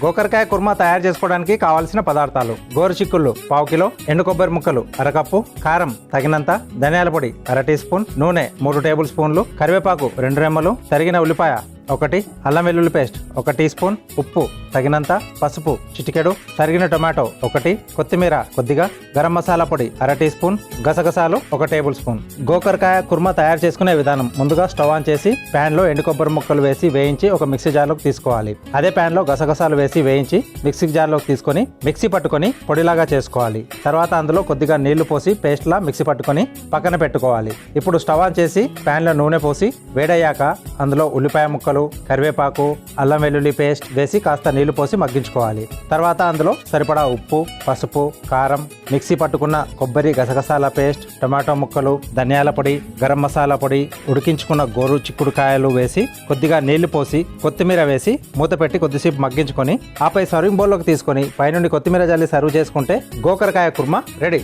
గోకరకాయ కుర్మా తయారు చేసుకోవడానికి కావాల్సిన పదార్థాలు: గోరు చిక్కుళ్ళు పావు కిలో, ఎండు కొబ్బరి ముక్కలు అరకప్పు, కారం తగినంత, ధనియాల పొడి అర టీ స్పూన్, నూనె 3 టేబుల్ స్పూన్లు, కరివేపాకు 2 రెమ్మలు, తరిగిన ఉల్లిపాయ 1, అల్లం వెల్లుల్లి పేస్ట్ 1 టీ స్పూన్, ఉప్పు తగినంత, పసుపు చిటికెడు, తరిగిన టొమాటో 1, కొత్తిమీర కొద్దిగా, గరం మసాలా పొడి అర టీ స్పూన్, గసగసాలు 1 టేబుల్ స్పూన్. గోకరకాయ కుర్మా తయారు చేసుకునే విధానం: ముందుగా స్టవ్ ఆన్ చేసి ప్యాన్ లో ఎండు కొబ్బరి ముక్కలు వేసి వేయించి ఒక మిక్సీ జార్లోకి తీసుకోవాలి. అదే ప్యాన్ లో గసగసాలు వేసి వేయించి మిక్సీ జార్లోకి తీసుకొని మిక్సీ పట్టుకొని పొడిలాగా చేసుకోవాలి. తర్వాత అందులో కొద్దిగా నీళ్లు పోసి పేస్ట్ లా మిక్సీ పట్టుకొని పక్కన పెట్టుకోవాలి. ఇప్పుడు స్టవ్ ఆన్ చేసి ప్యాన్ లో నూనె పోసి వేడయ్యాక అందులో ఉల్లిపాయ ముక్కలు, కరివేపాకు, అల్లం వెల్లుల్లి పేస్ట్ వేసి కాస్త నీళ్లు పోసి మగ్గించుకోవాలి. తర్వాత అందులో సరిపడా ఉప్పు, పసుపు, కారం, మిక్సీ పట్టుకున్న కొబ్బరి గసగసాల పేస్ట్, టొమాటో ముక్కలు, ధనియాల పొడి, గరం మసాలా పొడి, ఉడికించుకున్న గోరు చిక్కుడుకాయలు వేసి కొద్దిగా నీళ్లు పోసి కొత్తిమీర వేసి మూత పెట్టి కొద్దిసేపు మగ్గించుకొని ఆపై సర్వింగ్ బౌల్లోకి తీసుకొని పైనుండి కొత్తిమీర జల్లి సర్వ్ చేసుకుంటే గోకరకాయ కుర్మా రెడీ.